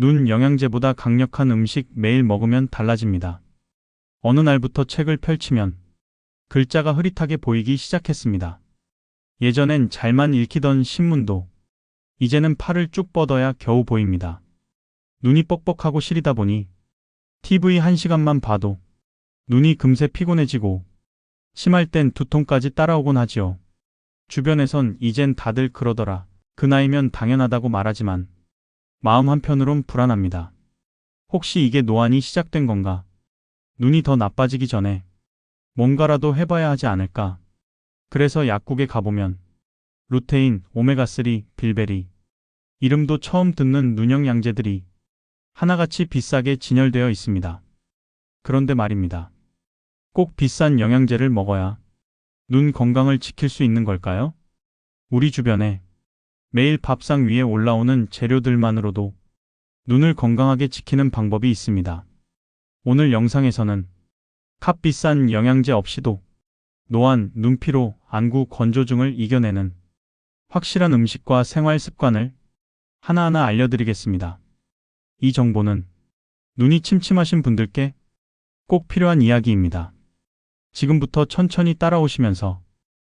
눈 영양제보다 강력한 음식 매일 먹으면 달라집니다. 어느 날부터 책을 펼치면 글자가 흐릿하게 보이기 시작했습니다. 예전엔 잘만 읽히던 신문도 이제는 팔을 쭉 뻗어야 겨우 보입니다. 눈이 뻑뻑하고 시리다 보니 TV 1시간만 봐도 눈이 금세 피곤해지고 심할 땐 두통까지 따라오곤 하지요. 주변에선 이젠 다들 그러더라. 그 나이면 당연하다고 말하지만 마음 한편으론 불안합니다. 혹시 이게 노안이 시작된 건가? 눈이 더 나빠지기 전에 뭔가라도 해봐야 하지 않을까? 그래서 약국에 가보면 루테인, 오메가3, 빌베리, 이름도 처음 듣는 눈형 양제들이 하나같이 비싸게 진열되어 있습니다. 그런데 말입니다. 꼭 비싼 영양제를 먹어야 눈 건강을 지킬 수 있는 걸까요? 우리 주변에 매일 밥상 위에 올라오는 재료들만으로도 눈을 건강하게 지키는 방법이 있습니다. 오늘 영상에서는 값비싼 영양제 없이도 노안, 눈피로, 안구 건조증을 이겨내는 확실한 음식과 생활 습관을 하나하나 알려드리겠습니다. 이 정보는 눈이 침침하신 분들께 꼭 필요한 이야기입니다. 지금부터 천천히 따라오시면서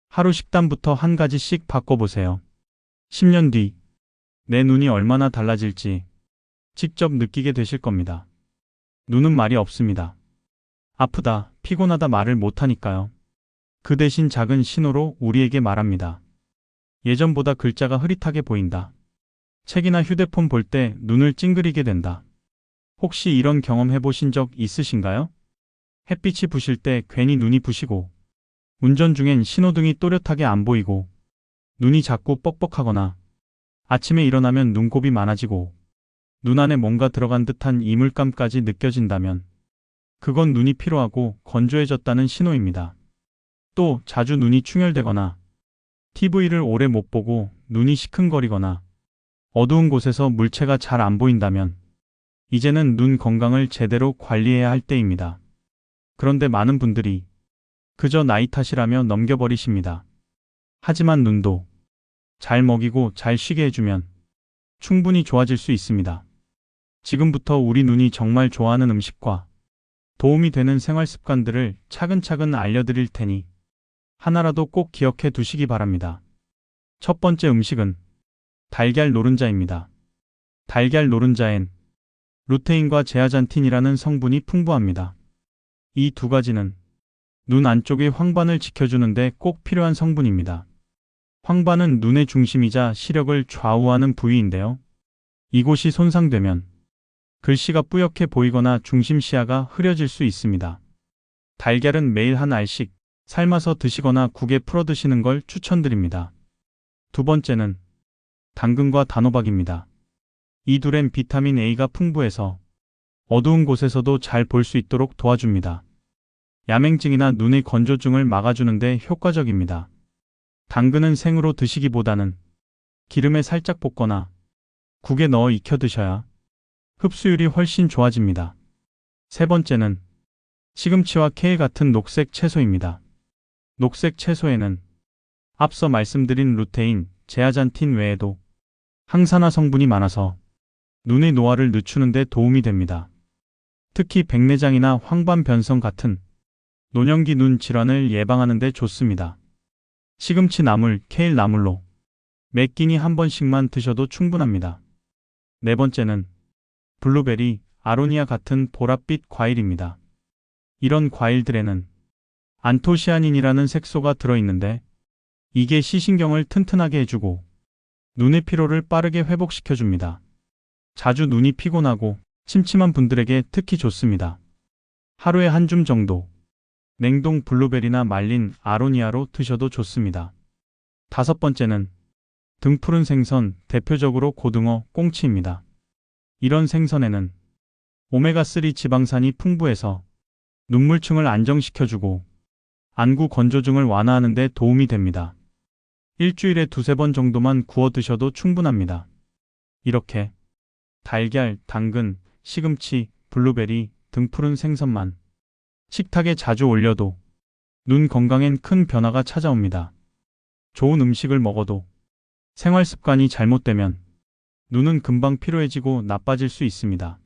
하루 식단부터 한 가지씩 바꿔보세요. 10년 뒤 내 눈이 얼마나 달라질지 직접 느끼게 되실 겁니다. 눈은 말이 없습니다. 아프다, 피곤하다 말을 못하니까요. 그 대신 작은 신호로 우리에게 말합니다. 예전보다 글자가 흐릿하게 보인다. 책이나 휴대폰 볼 때 눈을 찡그리게 된다. 혹시 이런 경험 해보신 적 있으신가요? 햇빛이 부실 때 괜히 눈이 부시고, 운전 중엔 신호등이 또렷하게 안 보이고, 눈이 자꾸 뻑뻑하거나, 아침에 일어나면 눈곱이 많아지고, 눈 안에 뭔가 들어간 듯한 이물감까지 느껴진다면, 그건 눈이 피로하고 건조해졌다는 신호입니다. 또 자주 눈이 충혈되거나, TV를 오래 못 보고 눈이 시큰거리거나, 어두운 곳에서 물체가 잘 안 보인다면, 이제는 눈 건강을 제대로 관리해야 할 때입니다. 그런데 많은 분들이 그저 나이 탓이라며 넘겨버리십니다. 하지만 눈도 잘 먹이고 잘 쉬게 해주면 충분히 좋아질 수 있습니다. 지금부터 우리 눈이 정말 좋아하는 음식과 도움이 되는 생활 습관들을 차근차근 알려드릴 테니 하나라도 꼭 기억해 두시기 바랍니다. 첫 번째 음식은 달걀 노른자입니다. 달걀 노른자엔 루테인과 제아잔틴이라는 성분이 풍부합니다. 이 두 가지는 눈 안쪽의 황반을 지켜주는데 꼭 필요한 성분입니다. 황반은 눈의 중심이자 시력을 좌우하는 부위인데요. 이곳이 손상되면 글씨가 뿌옇게 보이거나 중심 시야가 흐려질 수 있습니다. 달걀은 매일 한 알씩 삶아서 드시거나 국에 풀어 드시는 걸 추천드립니다. 두 번째는 당근과 단호박입니다. 이 둘엔 비타민 A가 풍부해서 어두운 곳에서도 잘 볼 수 있도록 도와줍니다. 야맹증이나 눈의 건조증을 막아주는데 효과적입니다. 당근은 생으로 드시기보다는 기름에 살짝 볶거나 국에 넣어 익혀 드셔야 흡수율이 훨씬 좋아집니다. 세 번째는 시금치와 케일 같은 녹색 채소입니다. 녹색 채소에는 앞서 말씀드린 루테인, 제아잔틴 외에도 항산화 성분이 많아서 눈의 노화를 늦추는 데 도움이 됩니다. 특히 백내장이나 황반 변성 같은 노년기 눈 질환을 예방하는 데 좋습니다. 시금치 나물, 케일 나물로 매 끼니 한 번씩만 드셔도 충분합니다. 네 번째는 블루베리, 아로니아 같은 보랏빛 과일입니다. 이런 과일들에는 안토시아닌이라는 색소가 들어있는데 이게 시신경을 튼튼하게 해주고 눈의 피로를 빠르게 회복시켜줍니다. 자주 눈이 피곤하고 침침한 분들에게 특히 좋습니다. 하루에 한 줌 정도 냉동 블루베리나 말린 아로니아로 드셔도 좋습니다. 다섯 번째는 등푸른 생선, 대표적으로 고등어, 꽁치입니다. 이런 생선에는 오메가3 지방산이 풍부해서 눈물층을 안정시켜주고 안구 건조증을 완화하는 데 도움이 됩니다. 일주일에 두세 번 정도만 구워 드셔도 충분합니다. 이렇게 달걀, 당근, 시금치, 블루베리, 등푸른 생선만 식탁에 자주 올려도 눈 건강엔 큰 변화가 찾아옵니다. 좋은 음식을 먹어도 생활 습관이 잘못되면 눈은 금방 피로해지고 나빠질 수 있습니다.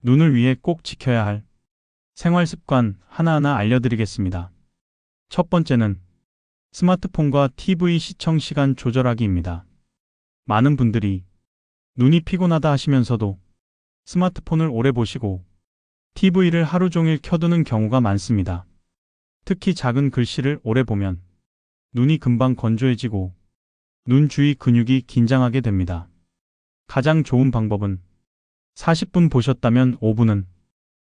눈을 위해 꼭 지켜야 할 생활 습관 하나하나 알려드리겠습니다. 첫 번째는 스마트폰과 TV 시청 시간 조절하기입니다. 많은 분들이 눈이 피곤하다 하시면서도 스마트폰을 오래 보시고 TV를 하루 종일 켜두는 경우가 많습니다. 특히 작은 글씨를 오래 보면 눈이 금방 건조해지고 눈 주위 근육이 긴장하게 됩니다. 가장 좋은 방법은 40분 보셨다면 5분은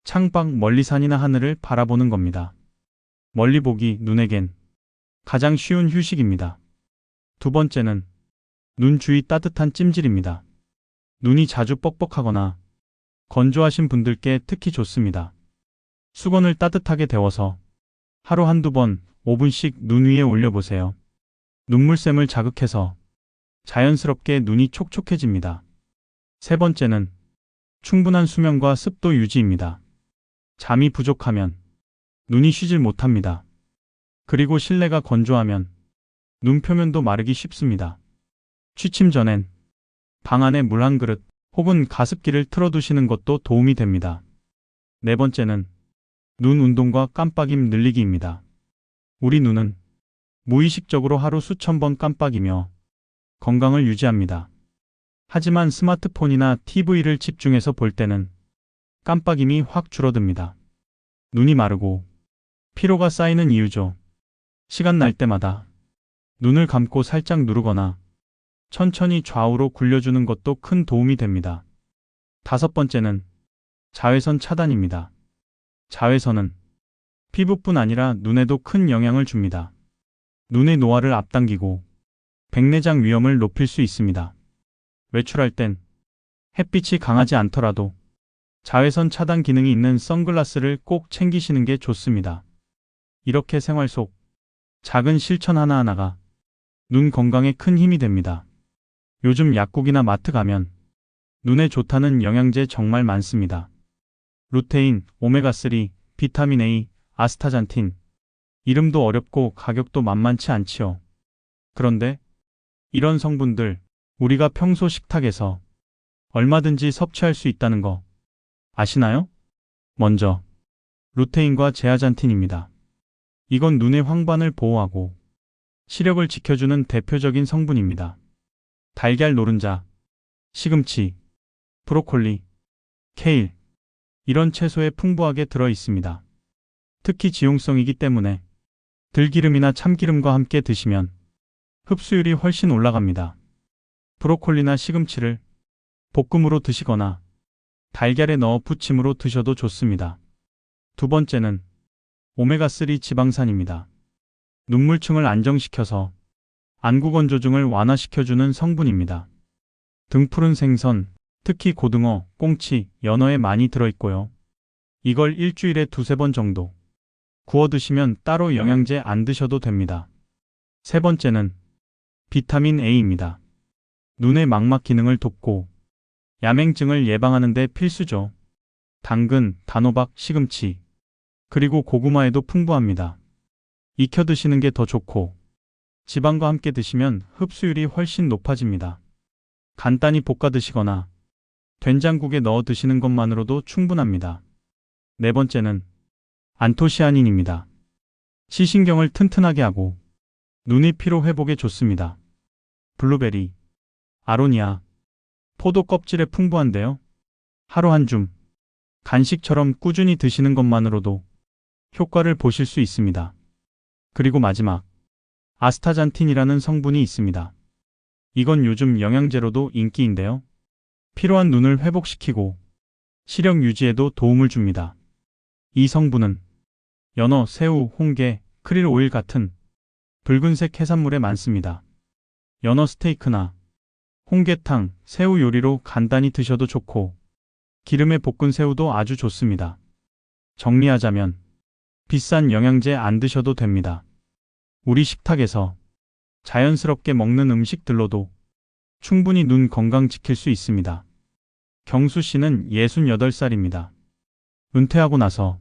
창밖 멀리 산이나 하늘을 바라보는 겁니다. 멀리 보기 눈에겐 가장 쉬운 휴식입니다. 두 번째는 눈 주위 따뜻한 찜질입니다. 눈이 자주 뻑뻑하거나 건조하신 분들께 특히 좋습니다. 수건을 따뜻하게 데워서 하루 한두 번 5분씩 눈 위에 올려보세요. 눈물샘을 자극해서 자연스럽게 눈이 촉촉해집니다. 세 번째는 충분한 수면과 습도 유지입니다. 잠이 부족하면 눈이 쉬질 못합니다. 그리고 실내가 건조하면 눈 표면도 마르기 쉽습니다. 취침 전엔 방 안에 물 한 그릇 혹은 가습기를 틀어두시는 것도 도움이 됩니다. 네 번째는 눈 운동과 깜빡임 늘리기입니다. 우리 눈은 무의식적으로 하루 수천 번 깜빡이며 건강을 유지합니다. 하지만 스마트폰이나 TV를 집중해서 볼 때는 깜빡임이 확 줄어듭니다. 눈이 마르고 피로가 쌓이는 이유죠. 시간 날 때마다 눈을 감고 살짝 누르거나 천천히 좌우로 굴려주는 것도 큰 도움이 됩니다. 다섯 번째는 자외선 차단입니다. 자외선은 피부뿐 아니라 눈에도 큰 영향을 줍니다. 눈의 노화를 앞당기고 백내장 위험을 높일 수 있습니다. 외출할 땐 햇빛이 강하지 않더라도 자외선 차단 기능이 있는 선글라스를 꼭 챙기시는 게 좋습니다. 이렇게 생활 속 작은 실천 하나하나가 눈 건강에 큰 힘이 됩니다. 요즘 약국이나 마트 가면 눈에 좋다는 영양제 정말 많습니다. 루테인, 오메가3, 비타민 A, 아스타잔틴. 이름도 어렵고 가격도 만만치 않지요. 그런데 이런 성분들 우리가 평소 식탁에서 얼마든지 섭취할 수 있다는 거 아시나요? 먼저 루테인과 제아잔틴입니다. 이건 눈의 황반을 보호하고 시력을 지켜주는 대표적인 성분입니다. 달걀 노른자, 시금치, 브로콜리, 케일 이런 채소에 풍부하게 들어 있습니다. 특히 지용성이기 때문에 들기름이나 참기름과 함께 드시면 흡수율이 훨씬 올라갑니다. 브로콜리나 시금치를 볶음으로 드시거나 달걀에 넣어 부침으로 드셔도 좋습니다. 두 번째는 오메가3 지방산입니다. 눈물층을 안정시켜서 안구 건조증을 완화시켜주는 성분입니다. 등푸른 생선, 특히 고등어, 꽁치, 연어에 많이 들어있고요. 이걸 일주일에 두세 번 정도 구워 드시면 따로 영양제 안 드셔도 됩니다. 세 번째는 비타민 A입니다. 눈의 망막 기능을 돕고 야맹증을 예방하는 데 필수죠. 당근, 단호박, 시금치, 그리고 고구마에도 풍부합니다. 익혀 드시는 게 더 좋고 지방과 함께 드시면 흡수율이 훨씬 높아집니다. 간단히 볶아 드시거나 된장국에 넣어 드시는 것만으로도 충분합니다. 네 번째는 안토시아닌입니다. 시신경을 튼튼하게 하고 눈의 피로 회복에 좋습니다. 블루베리, 아로니아, 포도 껍질에 풍부한데요. 하루 한 줌 간식처럼 꾸준히 드시는 것만으로도 효과를 보실 수 있습니다. 그리고 마지막 아스타잔틴이라는 성분이 있습니다. 이건 요즘 영양제로도 인기인데요. 피로한 눈을 회복시키고 시력 유지에도 도움을 줍니다. 이 성분은 연어, 새우, 홍게, 크릴 오일 같은 붉은색 해산물에 많습니다. 연어 스테이크나 홍게탕, 새우 요리로 간단히 드셔도 좋고 기름에 볶은 새우도 아주 좋습니다. 정리하자면 비싼 영양제 안 드셔도 됩니다. 우리 식탁에서 자연스럽게 먹는 음식들로도 충분히 눈 건강 지킬 수 있습니다. 경수 씨는 68살입니다. 은퇴하고 나서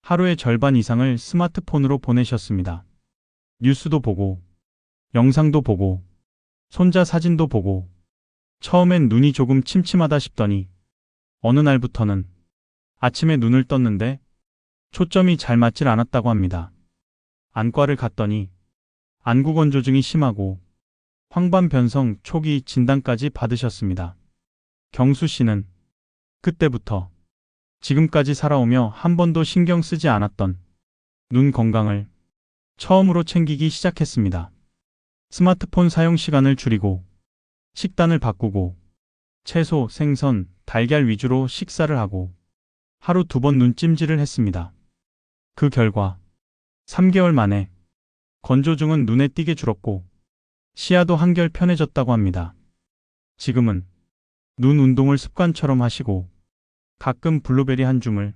하루의 절반 이상을 스마트폰으로 보내셨습니다. 뉴스도 보고, 영상도 보고, 손자 사진도 보고, 처음엔 눈이 조금 침침하다 싶더니 어느 날부터는 아침에 눈을 떴는데 초점이 잘 맞질 않았다고 합니다. 안과를 갔더니 안구 건조증이 심하고 황반변성 초기 진단까지 받으셨습니다. 경수 씨는 그때부터 지금까지 살아오며 한 번도 신경 쓰지 않았던 눈 건강을 처음으로 챙기기 시작했습니다. 스마트폰 사용 시간을 줄이고 식단을 바꾸고 채소, 생선, 달걀 위주로 식사를 하고 하루 2번 눈찜질을 했습니다. 그 결과 3개월 만에 건조증은 눈에 띄게 줄었고 시야도 한결 편해졌다고 합니다. 지금은 눈 운동을 습관처럼 하시고 가끔 블루베리 한 줌을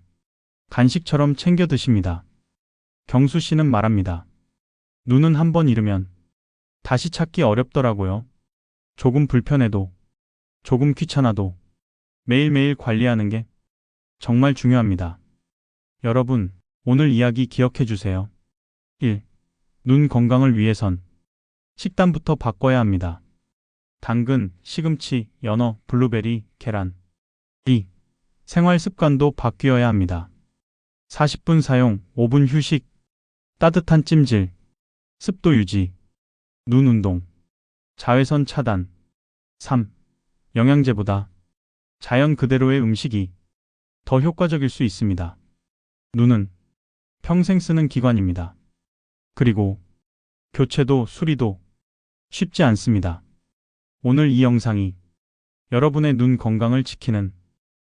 간식처럼 챙겨 드십니다. 경수 씨는 말합니다. 눈은 한 번 잃으면 다시 찾기 어렵더라고요. 조금 불편해도, 조금 귀찮아도 매일매일 관리하는 게 정말 중요합니다. 여러분, 오늘 이야기 기억해 주세요. 1. 눈 건강을 위해선 식단부터 바꿔야 합니다. 당근, 시금치, 연어, 블루베리, 계란. 2. 생활 습관도 바뀌어야 합니다. 40분 사용, 5분 휴식, 따뜻한 찜질, 습도 유지, 눈 운동, 자외선 차단. 3. 영양제보다 자연 그대로의 음식이 더 효과적일 수 있습니다. 눈은 평생 쓰는 기관입니다. 그리고 교체도 수리도 쉽지 않습니다. 오늘 이 영상이 여러분의 눈 건강을 지키는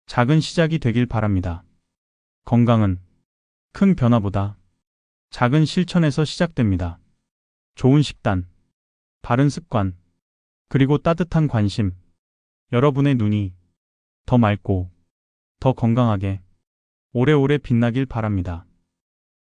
작은 시작이 되길 바랍니다. 건강은 큰 변화보다 작은 실천에서 시작됩니다. 좋은 식단, 바른 습관, 그리고 따뜻한 관심. 여러분의 눈이 더 맑고 더 건강하게 오래오래 빛나길 바랍니다.